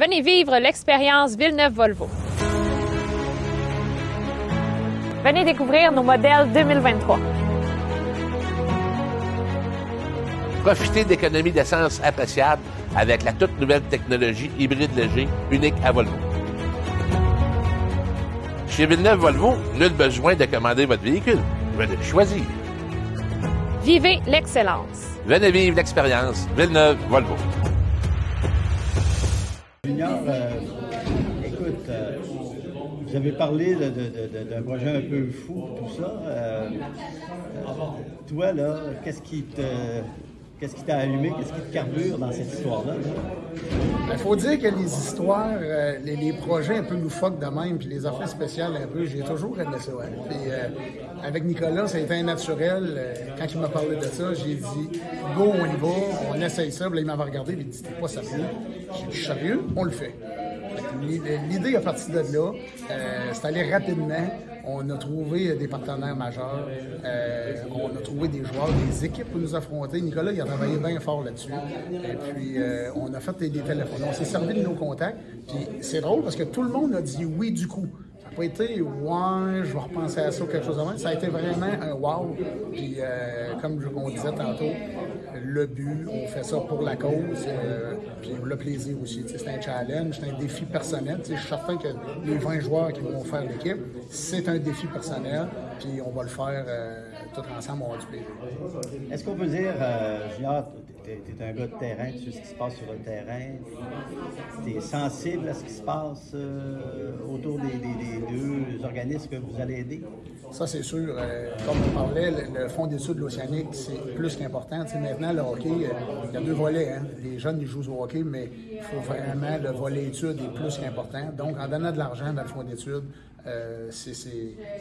Venez vivre l'expérience Villeneuve-Volvo. Venez découvrir nos modèles 2023. Profitez d'économies d'essence appréciables avec la toute nouvelle technologie hybride léger unique à Volvo. Chez Villeneuve-Volvo, nul besoin de commander votre véhicule. Venez le choisir. Vivez l'excellence. Venez vivre l'expérience Villeneuve-Volvo. Junior, écoute, vous avez parlé d'un projet un peu fou, tout ça. Toi, là, qu'est-ce qui t'a allumé, qu'est-ce qui te carbure dans cette histoire-là? Il faut dire que les histoires, les projets un peu loufoques de même, puis les affaires spéciales un peu, j'ai toujours aimé ça. Ouais. Puis avec Nicolas, ça a été un naturel. Quand il m'a parlé de ça, j'ai dit « Go, on y va, on essaye ça ». Puis là, il m'avait regardé et il dit « T'es pas sérieux? » J'ai dit « Sérieux? On le fait ». L'idée est partie de là. C'est allé rapidement. On a trouvé des partenaires majeurs. On a trouvé des joueurs, des équipes pour nous affronter. Nicolas, il a travaillé bien fort là-dessus. Et puis, on a fait des téléphones. On s'est servi de nos contacts. Puis, c'est drôle parce que tout le monde a dit oui du coup. Ça n'a pas été « ouais, je vais repenser à ça » ou quelque chose de même. Ça a été vraiment un « wow ». Puis, comme on disait tantôt, le but, on fait ça pour la cause, puis le plaisir aussi. C'est un challenge, c'est un défi personnel. Je suis certain que les 20 joueurs qui vont faire l'équipe, c'est un défi personnel, puis on va le faire tous ensemble, on va avoir du plaisir. Est-ce qu'on peut dire, Junior, tu es un gars de terrain, tu sais ce qui se passe sur le terrain, tu es sensible à ce qui se passe autour des deux organismes que vous allez aider? Ça, c'est sûr. Comme on parlait, le Fonds d'études de l'Océanique, c'est plus qu'important. Maintenant, le hockey, il y a deux volets. Hein. Les jeunes, ils jouent au hockey, mais il faut vraiment, le volet études est plus qu'important. Donc, en donnant de l'argent dans le Fonds d'études, c'est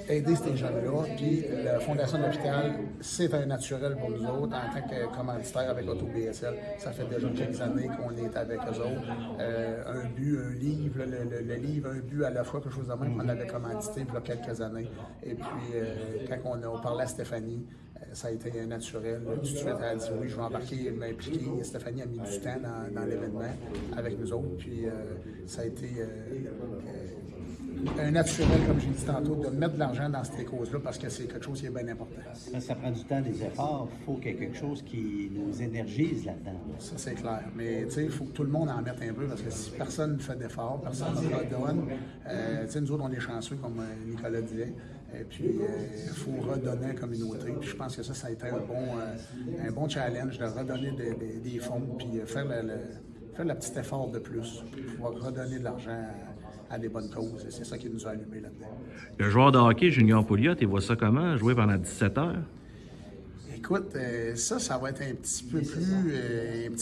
aider ces jeunes-là. Puis, la Fondation de l'Hôpital, c'est un naturel pour nous autres en tant que commanditaire avec Auto-BSL. Ça fait déjà quelques années qu'on est avec eux autres. Un but, un livre, le livre, un but à la fois, quelque chose de même qu'on avait commandité il y a quelques années. Et puis, quand on a parlé à Stéphanie, ça a été naturel. Tout de suite, elle a dit oui, je vais embarquer, m'impliquer. Stéphanie a mis du temps dans l'événement avec nous autres. Puis, ça a été un naturel, comme j'ai dit tantôt, de mettre de l'argent dans ces causes-là parce que c'est quelque chose qui est bien important. Ça prend du temps, des efforts. Il faut qu'il y ait quelque chose qui nous énergise là-dedans. Ça, c'est clair. Mais tu sais, il faut que tout le monde en mette un peu parce que si personne ne fait d'efforts, personne ne redonne. Tu sais, nous autres, on est chanceux, comme Nicolas disait. Et puis, il faut redonner à la communauté. Puis je pense que ça a été un bon challenge de redonner des fonds puis faire le petit effort de plus pour pouvoir redonner de l'argent à des bonnes causes. Et c'est ça qui nous a allumés là-dedans. Le joueur de hockey, Junior Pouliot, tu vois ça comment? Jouer pendant 17 heures? Écoute, ça va être un petit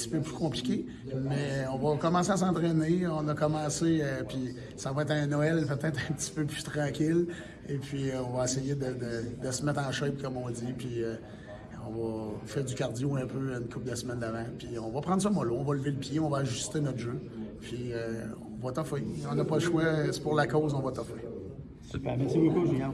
peu plus compliqué, mais on va commencer à s'entraîner. On a commencé, puis ça va être un Noël peut-être un petit peu plus tranquille. Et puis, on va essayer de se mettre en shape, comme on dit. Puis, on va faire du cardio un peu une couple de semaines d'avant. Puis, on va prendre ça mollo, on va lever le pied, on va ajuster notre jeu. Puis, on va toffer. On n'a pas le choix, c'est pour la cause, on va toffer. Super, merci beaucoup, Junior.